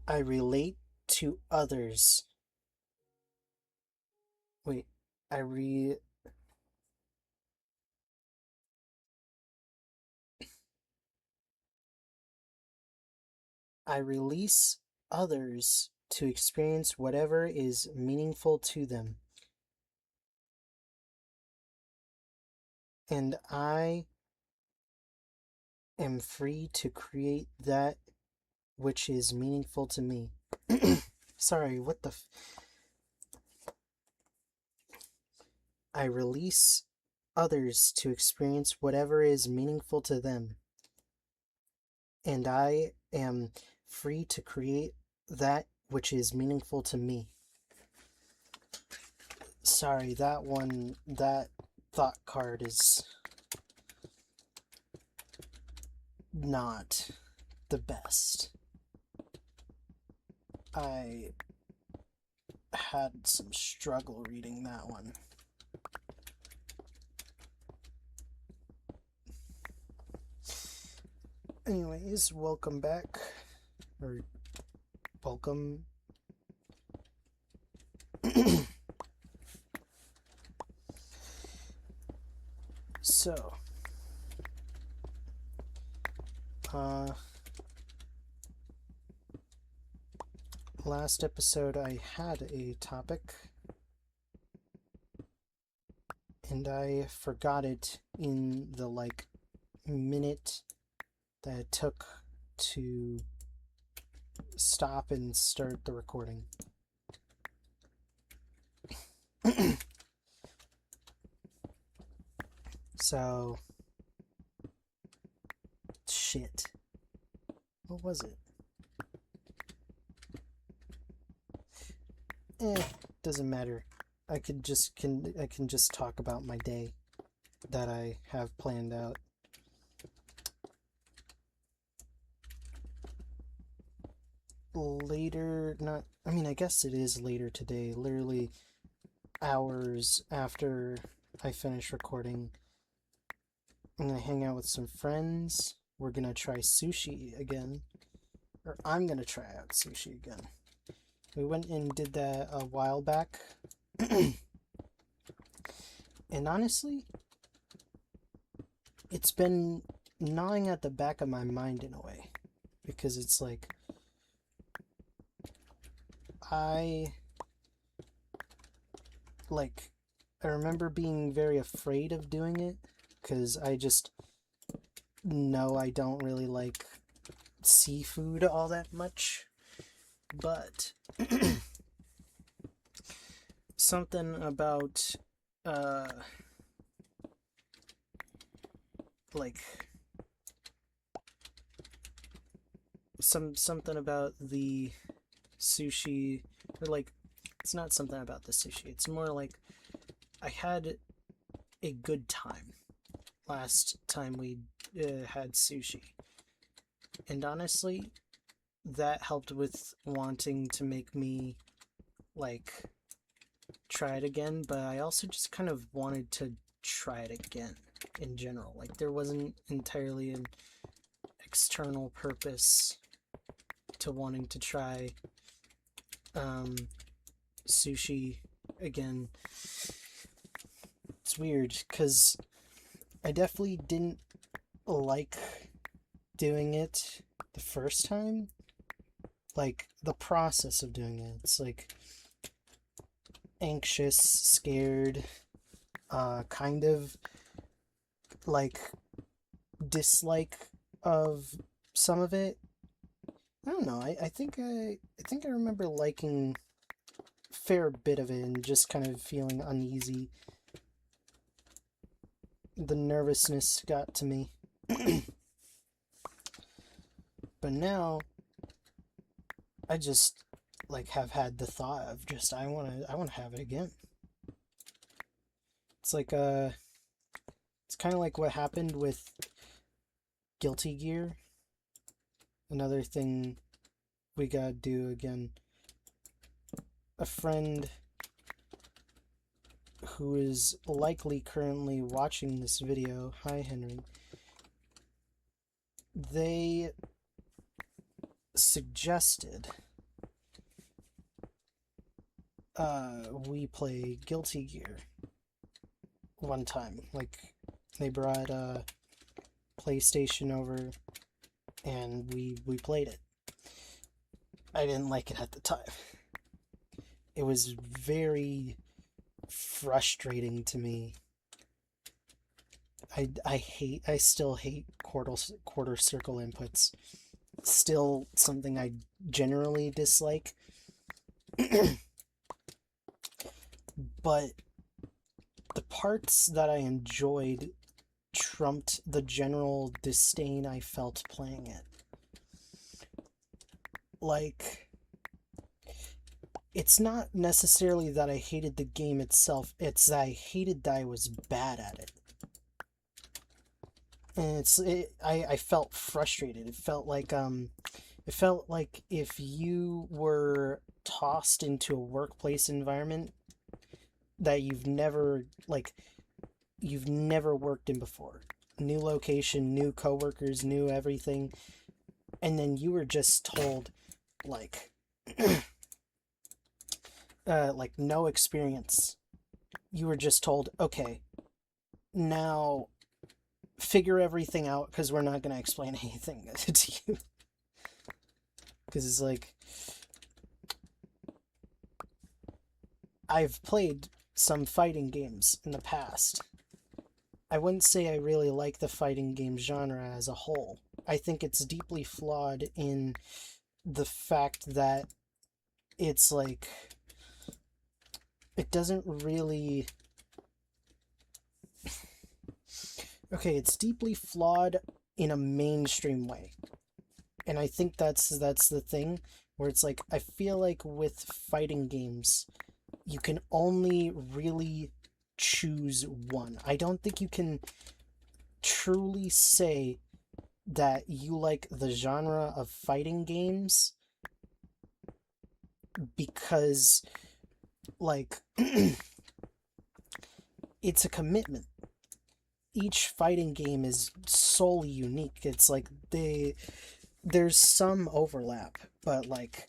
I relate to others. Wait, I re I release others to experience whatever is meaningful to them. And I am free to create that which is meaningful to me. Sorry, what the I release others to experience whatever is meaningful to them. And I am free to create that which is meaningful to me. Sorry, that thought card is not the best. I had some struggle reading that one. Anyways, welcome back. Or welcome. So, last episode I had a topic, and I forgot it in the like minute that it took to stop and start the recording. So, shit. What was it? Doesn't matter. I can just talk about my day that I have planned out. Later, I guess it is later today, literally hours after I finish recording. I'm gonna hang out with some friends. We're gonna try sushi again. Or I'm gonna try out sushi again. We went and did that a while back. And honestly, it's been gnawing at the back of my mind in a way. Because it's like, I remember being very afraid of doing it. Because I just know I don't really like seafood all that much. But something about something about the sushi, or like, it's not something about the sushi, it's more like I had a good time last time we had sushi, and honestly that helped with wanting to make me like try it again. But I also just kind of wanted to try it again in general. Like, there wasn't entirely an external purpose to wanting to try sushi again. It's weird because I definitely didn't like doing it the first time. Like, the process of doing it, it's like anxious, scared, kind of like dislike of some of it. I don't know. I think I remember liking a fair bit of it and just kind of feeling uneasy. The nervousness got to me. But now I just like have had the thought of just I want to have it again. It's like it's kind of like what happened with Guilty Gear. Another thing we gotta do again. A friend who is likely currently watching this video, hi Henry, they suggested we play Guilty Gear one time. Like, they brought a PlayStation over and we played it. I didn't like it at the time. It was very frustrating to me. I still hate quarter circle inputs. Still something I generally dislike. But the parts that I enjoyed trumped the general disdain I felt playing it. Like, it's not necessarily that I hated the game itself, it's that I hated that I was bad at it. And I felt frustrated. It felt like if you were tossed into a workplace environment that you've never worked in before. New location, new coworkers, new everything. And then you were just told, like, like, no experience. You were just told, okay, now figure everything out because we're not going to explain anything to you. Because it's like, I've played some fighting games in the past. I wouldn't say I really like the fighting game genre as a whole. I think it's deeply flawed in the fact that it's like it doesn't really. Okay, it's deeply flawed in a mainstream way. And I think that's the thing where it's like I feel like with fighting games you can only really choose one. I don't think you can truly say that you like the genre of fighting games because like it's a commitment. Each fighting game is solely unique. It's like there's some overlap, but like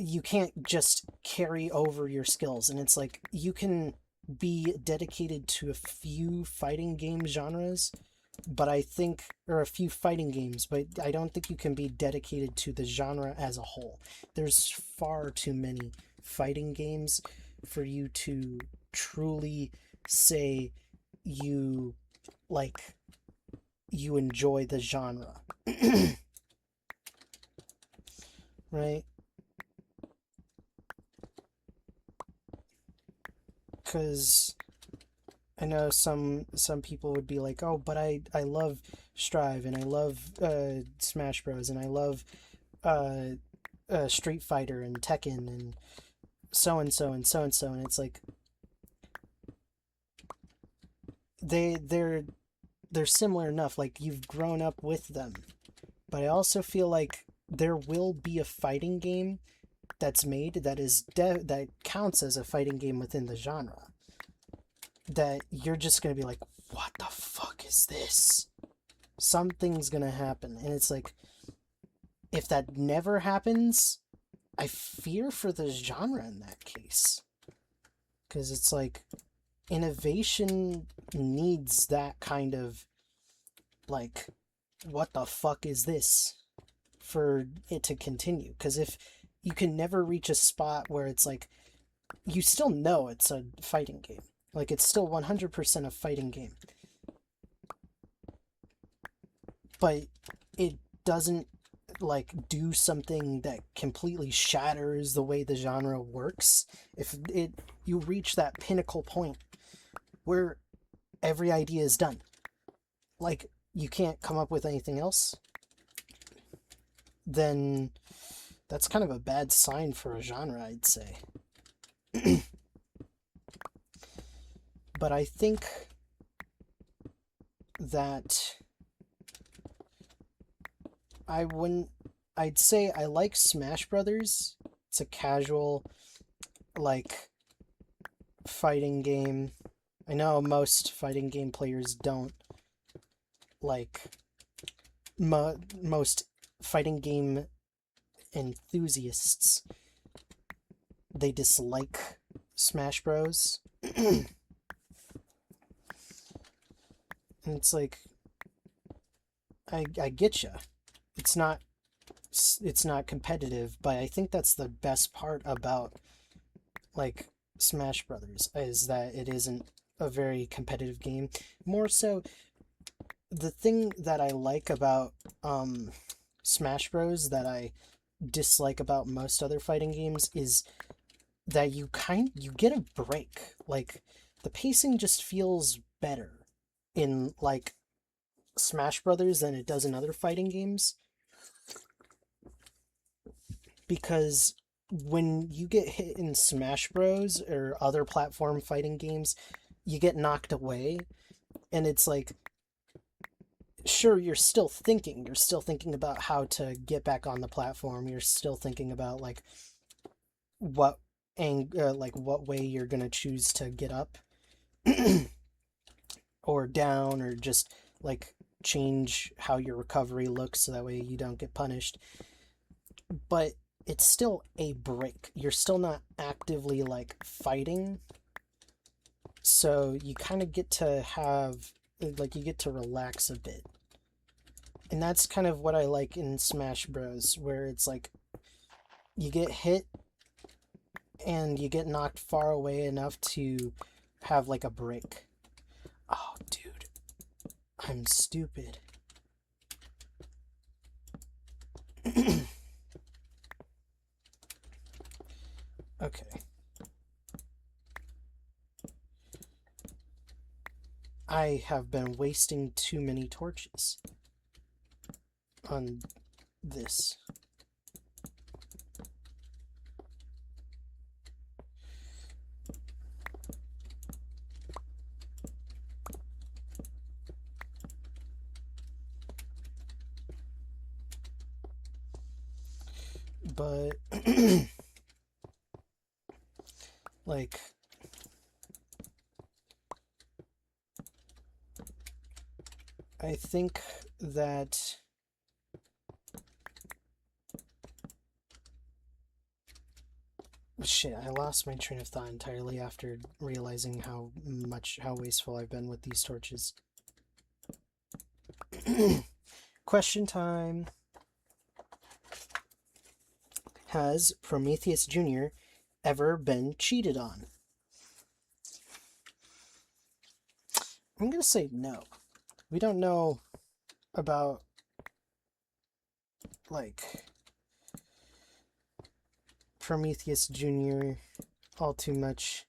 you can't just carry over your skills, and it's like you can be dedicated to a few fighting game genres, but I think, or a few fighting games, but I don't think you can be dedicated to the genre as a whole. There's far too many fighting games for you to truly say you like you enjoy the genre. Right? Because I know some people would be like, oh, but I love Strive, and I love Smash Bros, and I love uh, Street Fighter and Tekken and so and so and so and so, and it's like they're similar enough. Like you've grown up with them, but I also feel like there will be a fighting game that's made that counts as a fighting game within the genre. That you're just gonna be like, what the fuck is this? Something's gonna happen, and it's like, if that never happens, I fear for the genre in that case, because it's like innovation needs that kind of like, what the fuck is this, for it to continue. Because if you can never reach a spot where it's like you still know it's a fighting game, like it's still 100% a fighting game, but it doesn't like do something that completely shatters the way the genre works. If you reach that pinnacle point where every idea is done, like you can't come up with anything else, then that's kind of a bad sign for a genre, I'd say. But I think that I'd say I like Smash Brothers. It's a casual, like, fighting game. I know most fighting game players don't like, most fighting game enthusiasts, they dislike Smash Bros. And it's like, I get ya. It's not competitive, but I think that's the best part about like Smash Brothers, is that it isn't a very competitive game. More so, the thing that I like about Smash Bros that I dislike about most other fighting games is that you get a break. Like the pacing just feels better in like Smash Brothers than it does in other fighting games, because when you get hit in Smash Bros or other platform fighting games, you get knocked away, and it's like, sure, you're still thinking about how to get back on the platform, you're still thinking about like what like what way you're gonna choose to get up or down, or just like change how your recovery looks so that way you don't get punished. But it's still a break. You're still not actively like fighting. So you kind of get to have, like, you get to relax a bit. And that's kind of what I like in Smash Bros, where it's like you get hit and you get knocked far away enough to have like a break. Oh, dude. I'm stupid. Okay. I have been wasting too many torches on this. But like I think that shit, I lost my train of thought entirely after realizing how wasteful I've been with these torches. Question time. Has Prometheus Jr. ever been cheated on? I'm gonna say no. We don't know about, like, Prometheus Jr. all too much.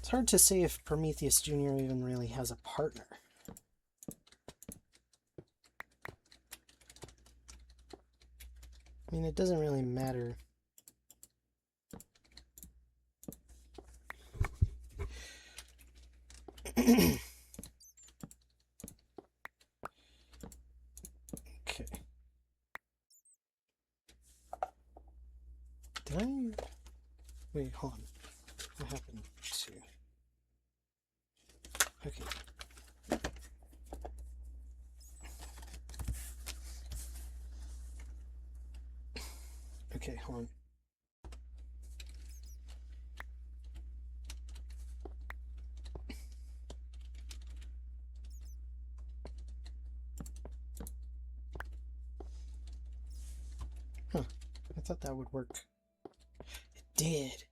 It's hard to say if Prometheus Jr. even really has a partner. I mean, it doesn't really matter. Okay. Did I... Wait, hold on. What happened to... Okay. Okay, hold on. Huh. I thought that would work. It did.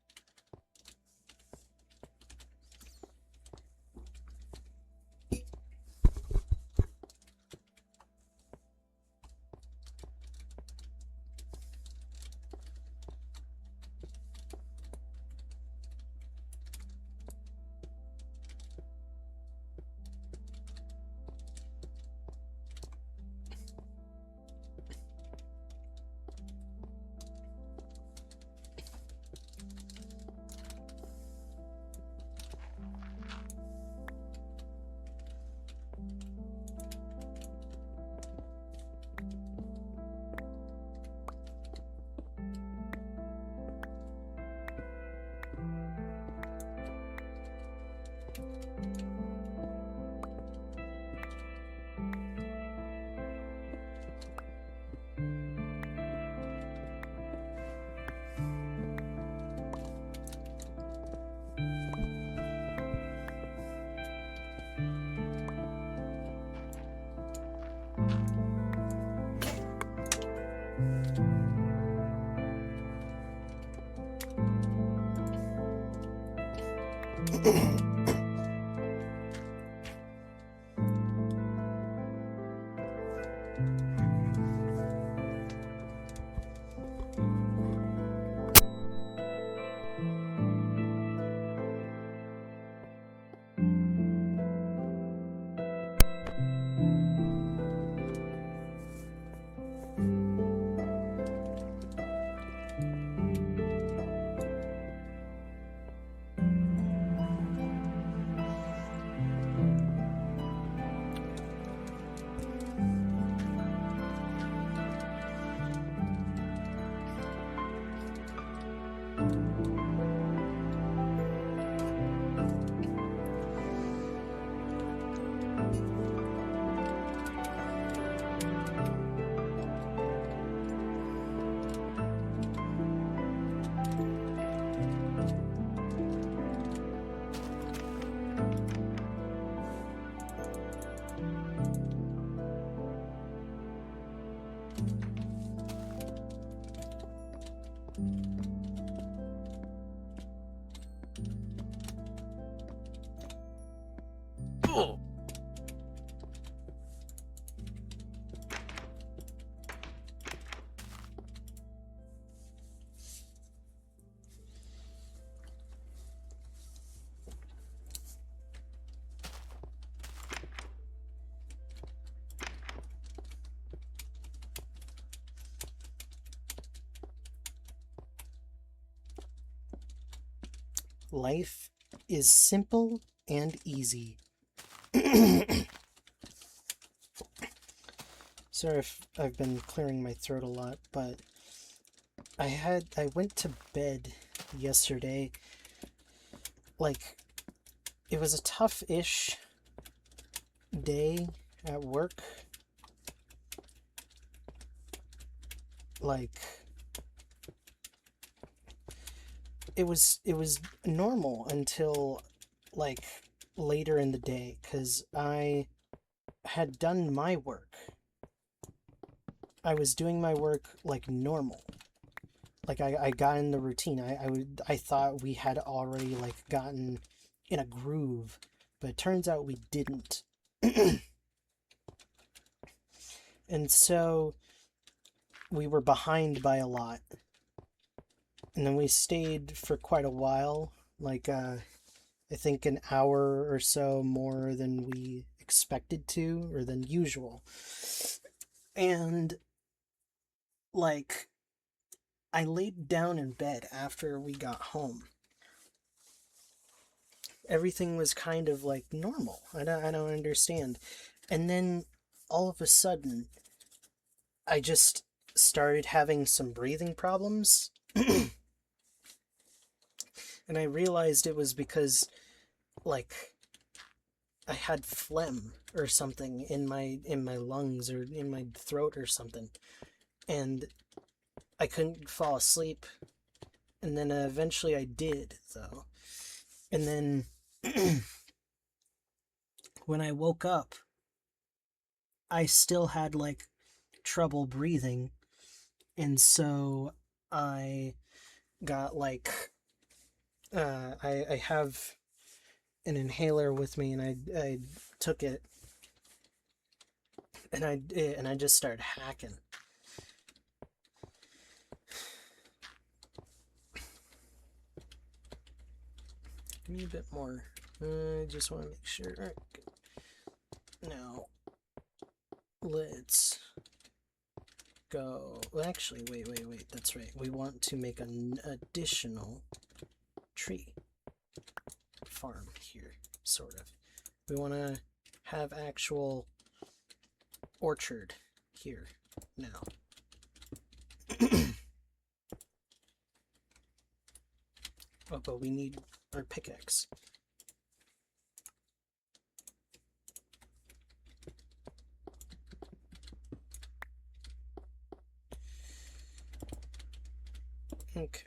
Life is simple and easy. Sorry if I've been clearing my throat a lot, but I went to bed yesterday. Like, it was a tough-ish day at work. Like, it was normal until like later in the day, because I had done my work. I was doing my work like normal. Like I got in the routine. I thought we had already like gotten in a groove, but it turns out we didn't. And so we were behind by a lot. And then we stayed for quite a while, like I think an hour or so more than we expected to, or than usual. And like I laid down in bed after we got home. Everything was kind of like normal. I don't understand. And then all of a sudden, I just started having some breathing problems. And I realized it was because, like, I had phlegm or something in my lungs or in my throat or something. And I couldn't fall asleep. And then eventually I did, though. And then when I woke up, I still had like trouble breathing. And so I got like I have an inhaler with me, and I took it, and I just started hacking. Give me a bit more. I just want to make sure. All right, good. Now let's go. Well, actually, wait. That's right. We want to make an additional tree farm here, sort of. We want to have actual orchard here now. Oh, but we need our pickaxe. Okay.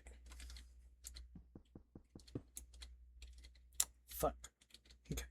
Fuck. Okay.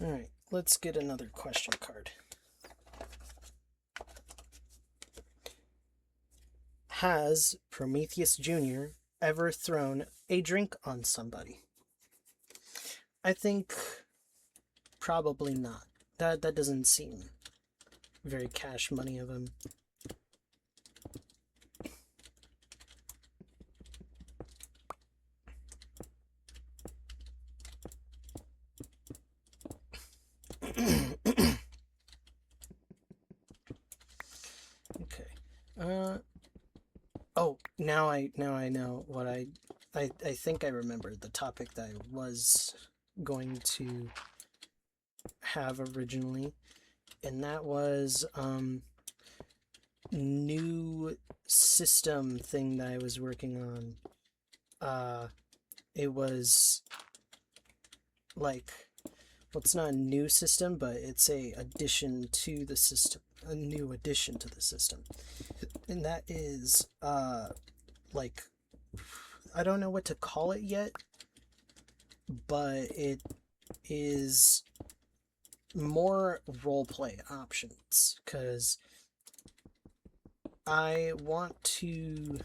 Alright, let's get another question card. Has Prometheus Jr. ever thrown a drink on somebody? I think probably not. That doesn't seem very cash money of him. Okay. Oh, now I know what I think I remember the topic that I was going to have originally, and that was new system thing that I was working on. It was like, well, it's not a new system, but it's a addition to the system, a new addition to the system, and that is like, I don't know what to call it yet, but it is more roleplay options, because I want to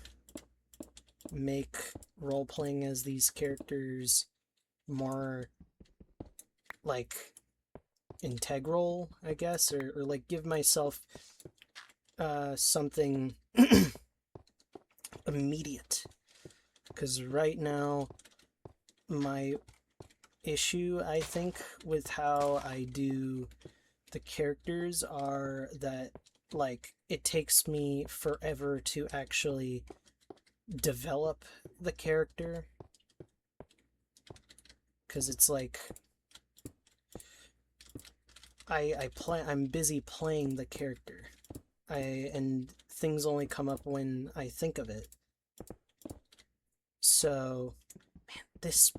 make role playing as these characters more like integral, I guess, or like give myself something immediate. Because right now, my issue, I think, with how I do the characters are that, like, it takes me forever to actually develop the character. Because it's like, I'm busy playing the character. And things only come up when I think of it. So, man, this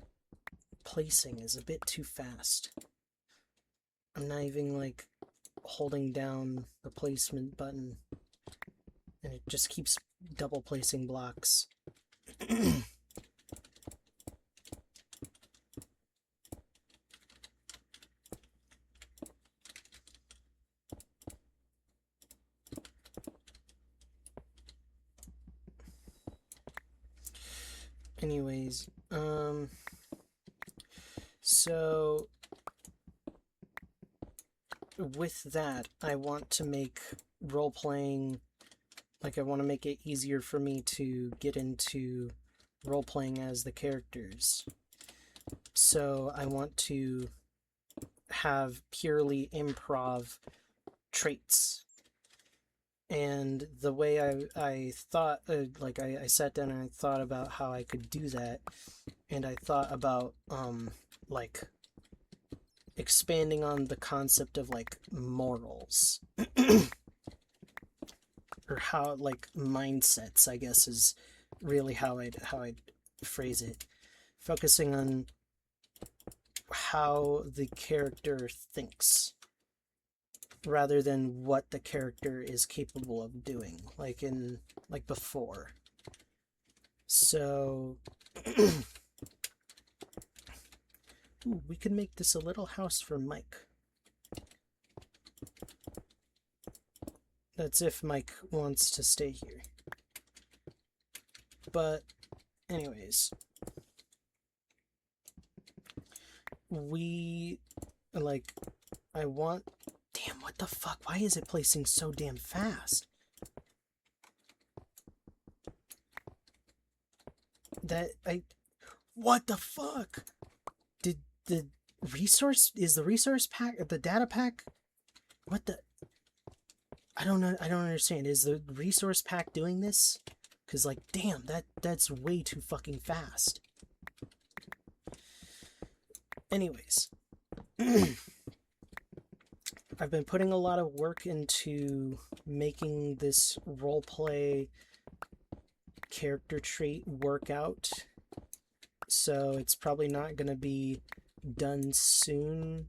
placing is a bit too fast. I'm not even, like, holding down the placement button, and it just keeps double placing blocks. Anyways, so with that, I want to make role-playing, like, I want to make it easier for me to get into role-playing as the characters. So I want to have purely improv traits. And the way I thought, like, I sat down and I thought about how I could do that, and I thought about, like, expanding on the concept of, like, morals. Or how, like, mindsets, I guess, is really how I'd phrase it. Focusing on how the character thinks, rather than what the character is capable of doing, like before. So ooh, we could make this a little house for Mike. That's if Mike wants to stay here. But anyways, I want, damn, what the fuck? Why is it placing so damn fast? What the fuck? Did the resource pack, the data pack? What the? I don't know. I don't understand. Is the resource pack doing this? Because, like, damn, that's way too fucking fast. Anyways, I've been putting a lot of work into making this roleplay character trait work out, so it's probably not going to be done soon,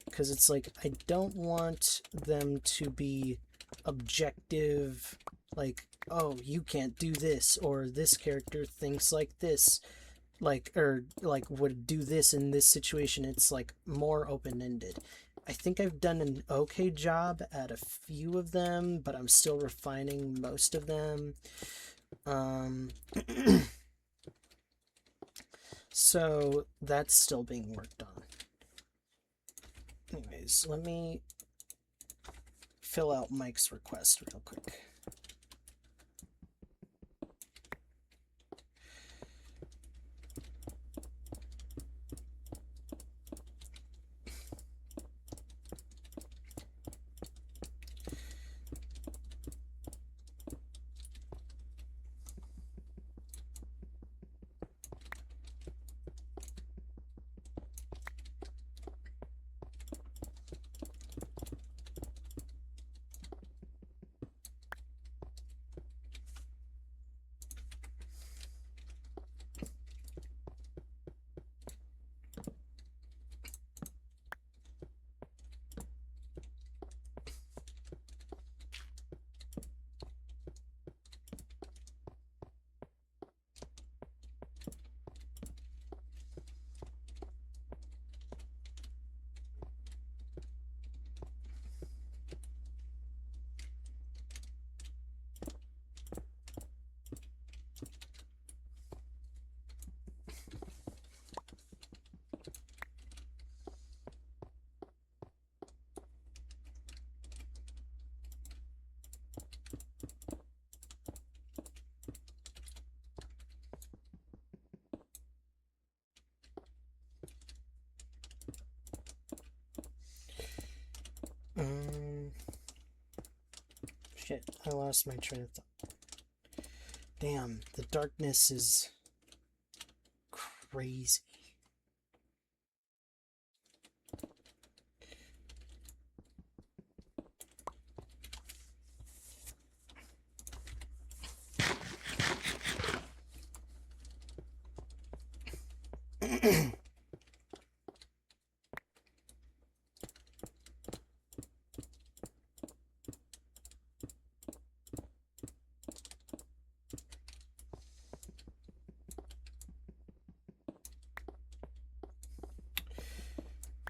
because it's like, I don't want them to be objective, like, oh, you can't do this, or this character thinks like this, like, or like would do this in this situation. It's like more open-ended. I think I've done an okay job at a few of them, but I'm still refining most of them. So that's still being worked on. Anyways, let me fill out Mike's request real quick. Shit, I lost my train of thought. Damn, the darkness is crazy.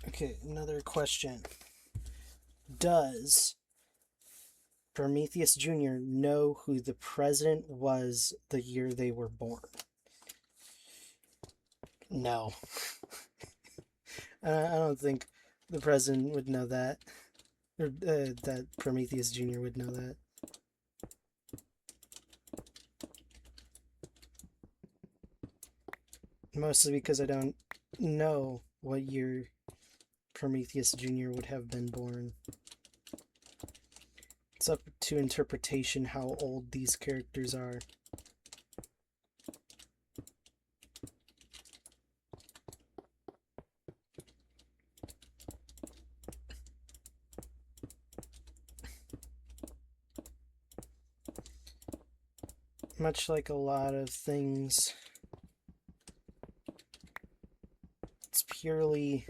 Okay, another question. Does Prometheus Jr. know who the president was the year they were born? No. I don't think the president would know that. Or that Prometheus Jr. would know that. Mostly because I don't know what year Prometheus Jr. would have been born. It's up to interpretation how old these characters are. Much like a lot of things, it's purely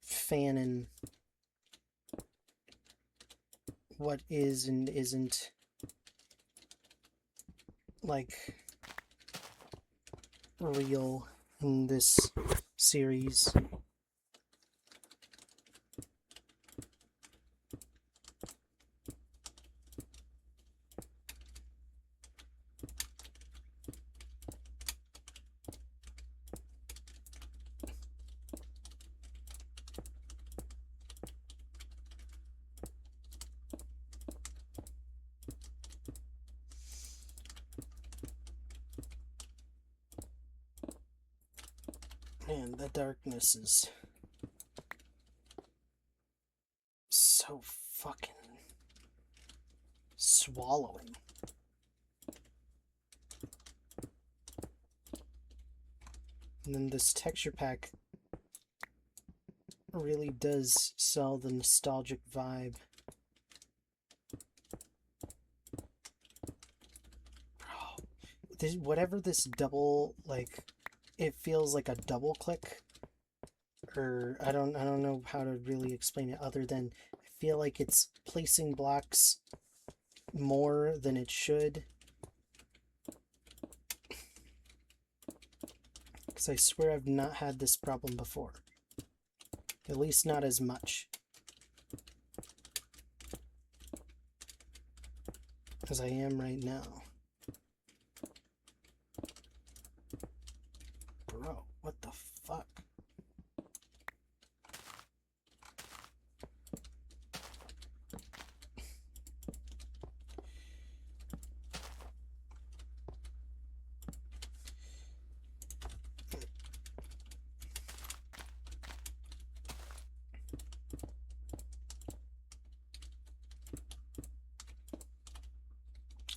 fanon what is and isn't like real in this series. Man, the darkness is so fucking swallowing. And then this texture pack really does sell the nostalgic vibe. Bro, whatever this double, like, it feels like a double click, or I don't know how to really explain it other than I feel like it's placing blocks more than it should. Because I swear I've not had this problem before. At least not as much as I am right now. Bro, what the fuck?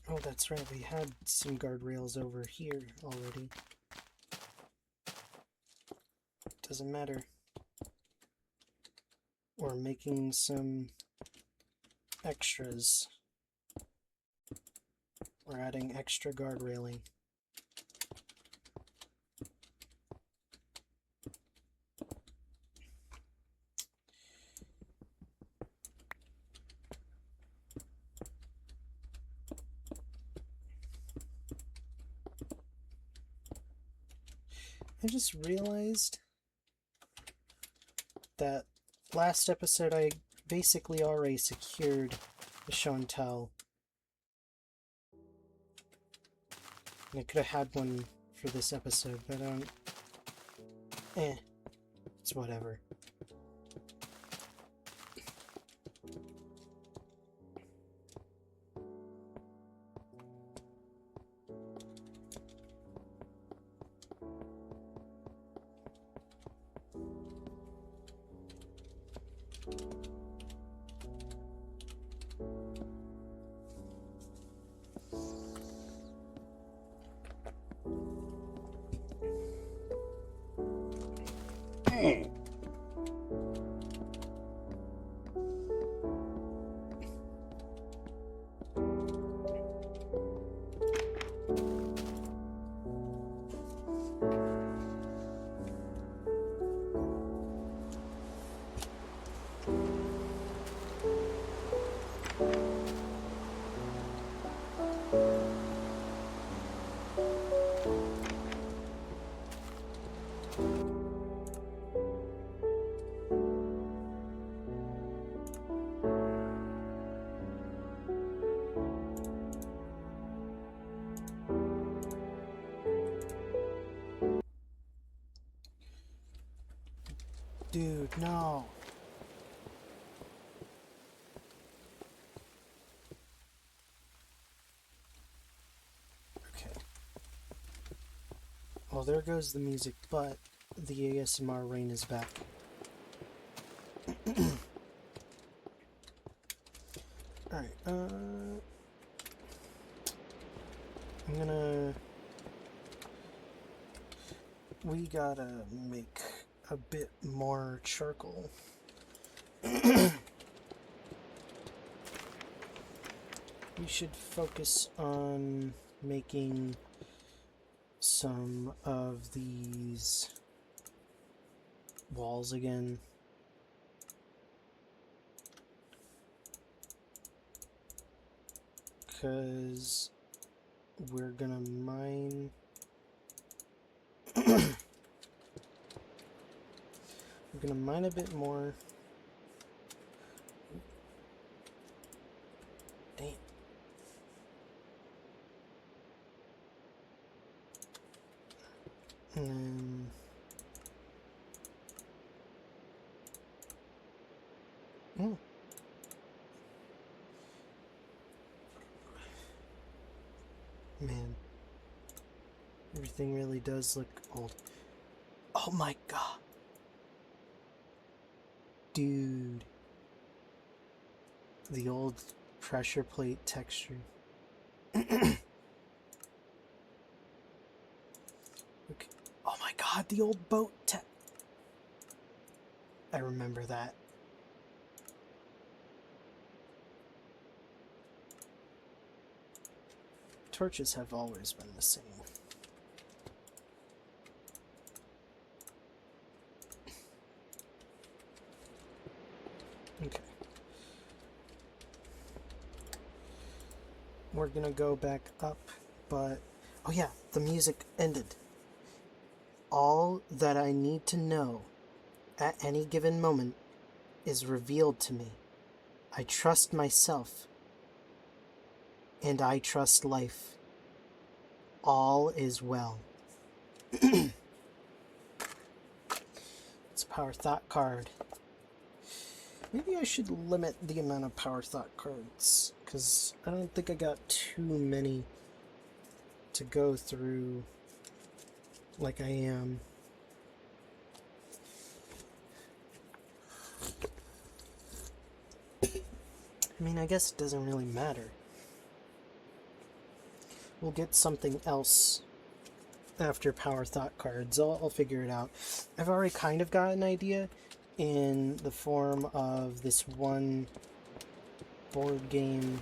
Oh, that's right, we had some guardrails over here already. Doesn't matter. We're making some extras. We're adding extra guard railing. I just realized that last episode I basically already secured the show and tell. And I could have had one for this episode, but it's whatever. Dude, no. Okay. Well, there goes the music, but the ASMR rain is back. Alright, I'm gonna... We gotta make a bit more charcoal. We should focus on making some of these walls again. Because we're gonna mine... we're gonna mine a bit more. Damn. And then... Man, everything really does look old. Oh my god. Dude. The old pressure plate texture. Okay. Oh my god, the old boat I remember that. Torches have always been the same. Okay. We're gonna go back up, but... Oh yeah, the music ended. All that I need to know at any given moment is revealed to me. I trust myself, and I trust life. All is well. It's a power thought card. Maybe I should limit the amount of power thought cards, because I don't think I got too many to go through like I am. I mean, I guess it doesn't really matter. We'll get something else after power thought cards. I'll figure it out. I've already kind of got an idea in the form of this one board game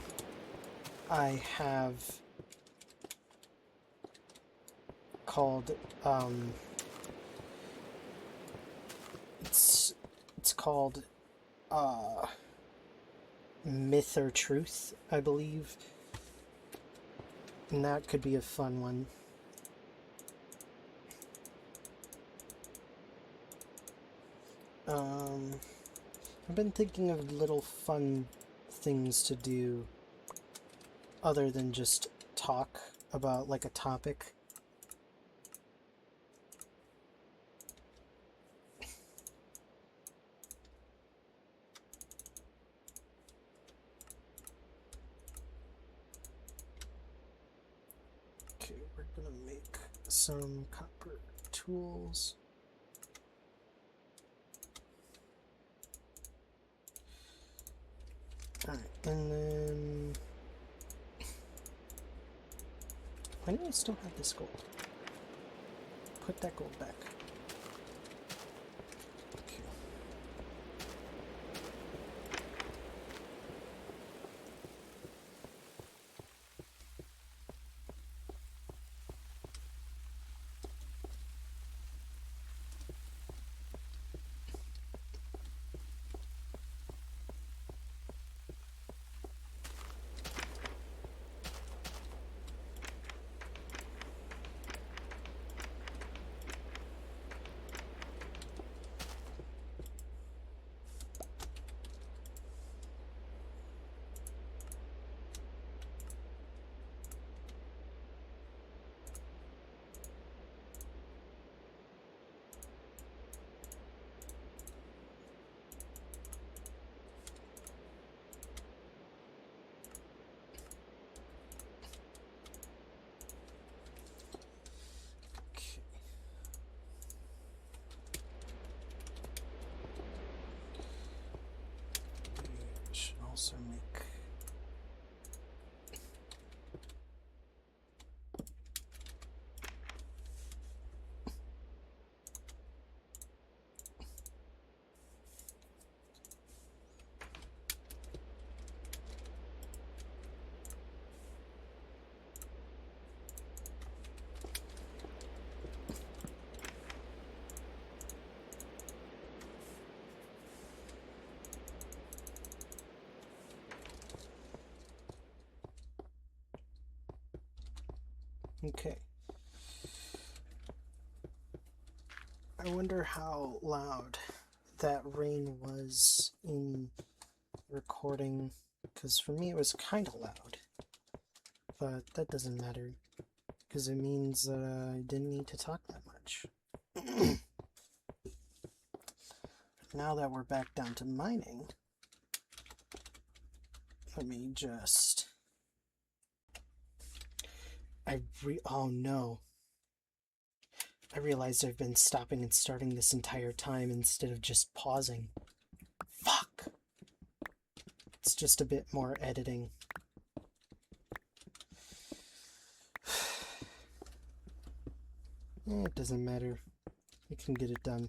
I have called it's called Myth or Truth, I believe. And that could be a fun one. I've been thinking of little fun things to do other than just talk about like a topic. Okay, we're gonna make some copper tools. Alright, and then... Why do I still have this gold? Put that gold back. Okay. also make... Okay. I wonder how loud that rain was in recording, because for me it was kind of loud. But that doesn't matter, because it means that I didn't need to talk that much. Now that we're back down to mining, let me just... oh no. I realized I've been stopping and starting this entire time instead of just pausing. Fuck! It's just a bit more editing. It doesn't matter. I can get it done.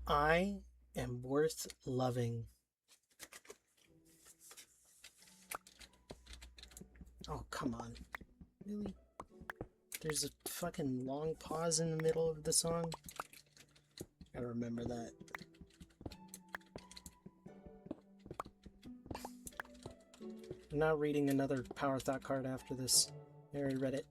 I am worth loving. Oh, come on. Really? There's a fucking long pause in the middle of the song? Gotta remember that. I'm not reading another Power Thought card after this. I already read it.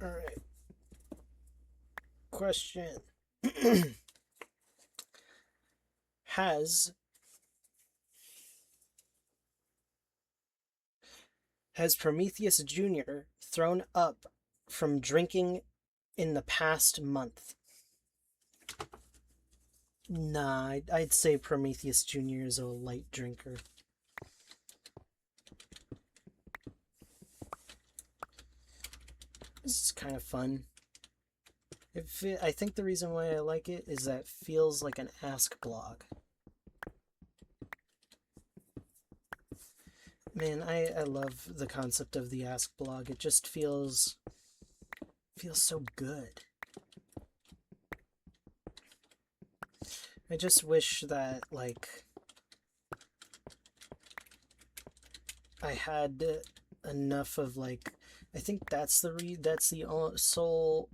All right. Question. Has Prometheus Jr. thrown up from drinking in the past month? Nah, I'd say Prometheus Jr. is a light drinker. This is kind of fun. I think the reason why I like it is that it feels like an Ask blog. Man, I love the concept of the Ask blog. It just feels so good. I just wish that, like, I had enough of, like, I think that's the sole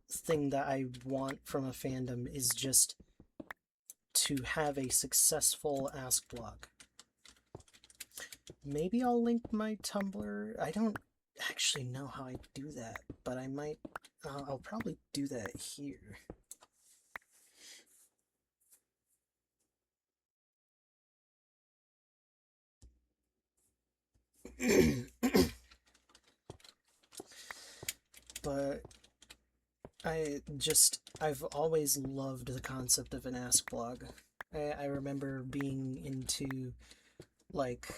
thing that I want from a fandom, is just to have a successful Ask blog. Maybe I'll link my Tumblr. I don't actually know how I do that, but I might. I'll probably do that here. But I've always loved the concept of an Ask blog. I remember being into, like,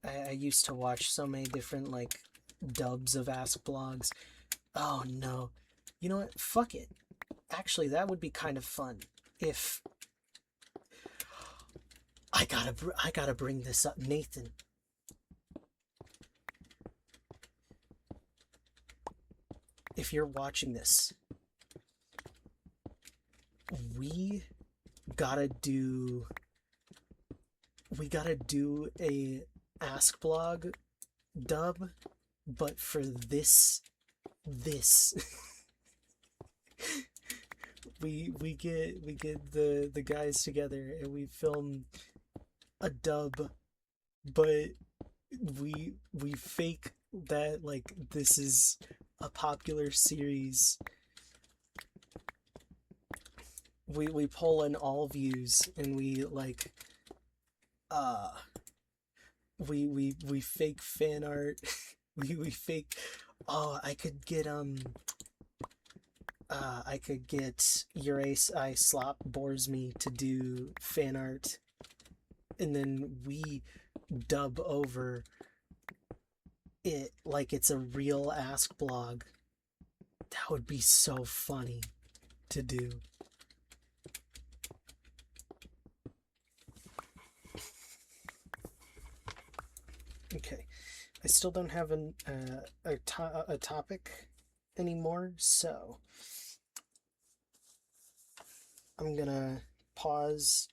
I used to watch so many different, like, dubs of Ask blogs. Oh no. You know what? Fuck it. Actually, that would be kind of fun if I gotta bring this up, Nathan. If you're watching this, we gotta do a Ask blog dub, but for this we get the guys together and we film a dub, but we fake that, like, this is a popular series. We pull in all views and we, like, we fake fan art. we fake. Oh, I could get Your Ace I Slop Bores Me to do fan art, and then we dub over it like it's a real Ask blog. That would be so funny to do. Okay, I still don't have a topic anymore, so I'm gonna pause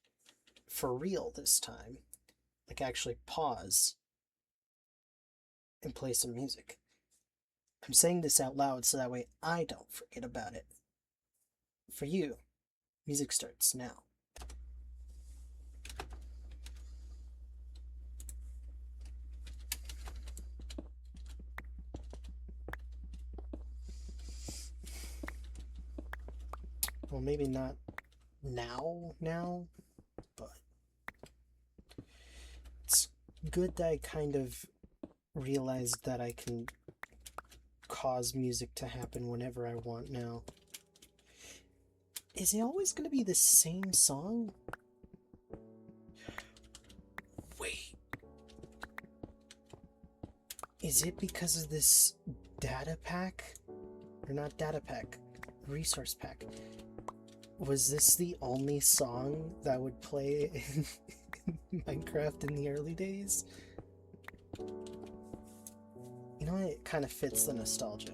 for real this time. Like, actually pause and play some music. I'm saying this out loud so that way I don't forget about it. For you, music starts now. Well, maybe not now, but it's good that I kind of realized that I can cause music to happen whenever I want now. Is it always going to be the same song? Wait. Is it because of this data pack? Or not data pack, resource pack. Was this the only song that would play in Minecraft in the early days? You know, it kind of fits the nostalgia.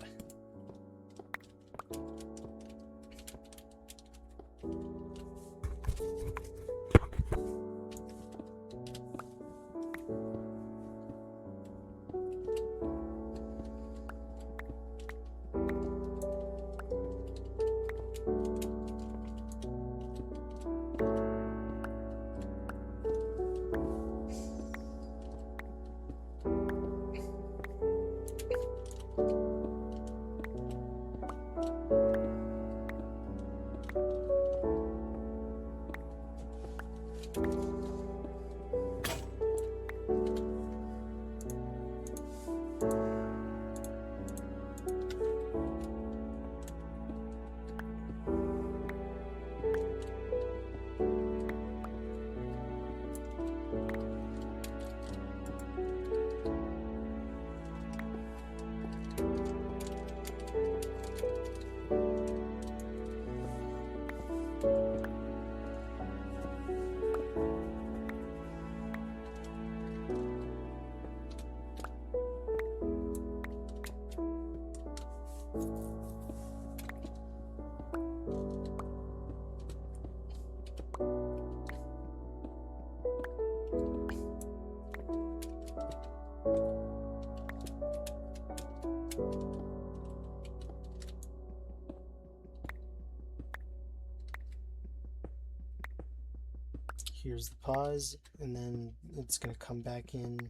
Here's the pause, and then it's gonna come back in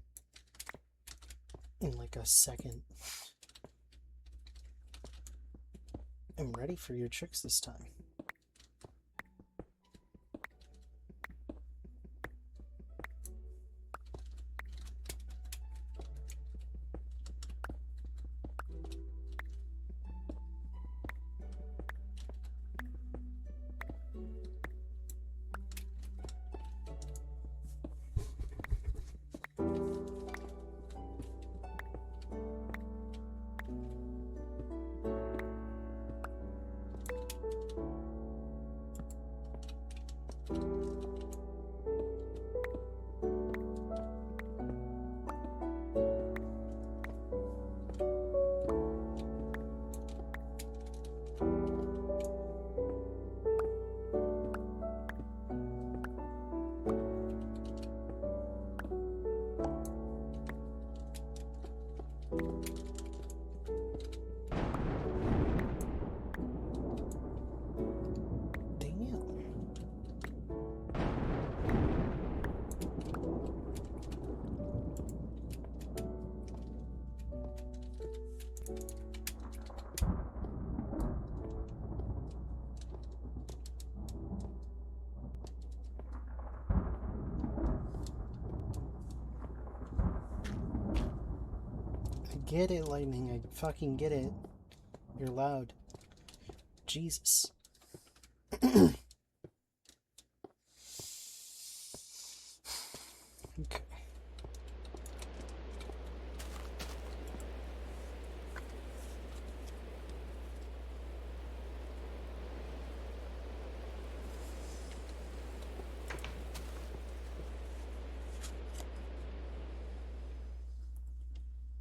like a second. I'm ready for your tricks this time. Get it, Lightning. I fucking get it. You're loud. Jesus. Okay.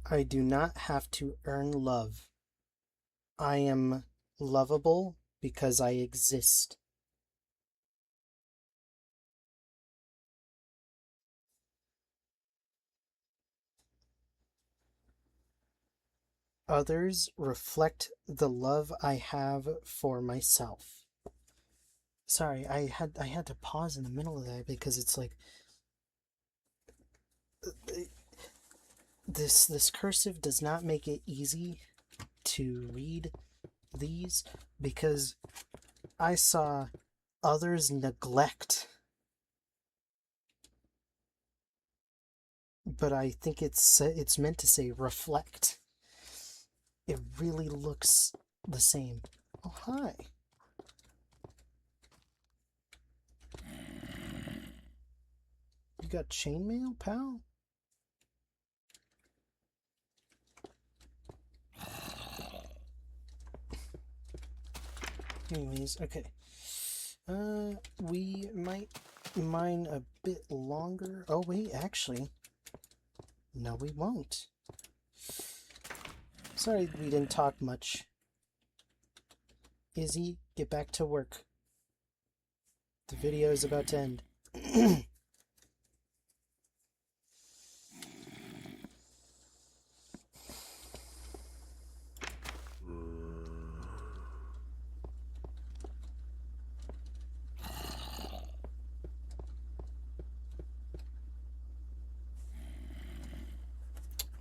I do not have to earn love. I am lovable because I exist. Others reflect the love I have for myself. Sorry, I had to pause in the middle of that because it's like this cursive does not make it easy to read these because I saw others neglect, but I think it's meant to say reflect. It really looks the same. Oh, hi. You got chainmail, pal? Anyways, okay. We might mine a bit longer. Oh, wait, actually. No, we won't. Sorry we didn't talk much. Izzy, get back to work. The video is about to end.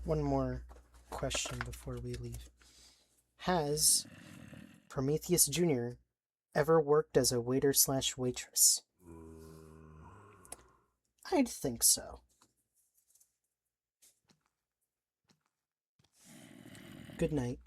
One more question before we leave. Has Prometheus Jr. ever worked as a waiter/waitress? I'd think so. Good night.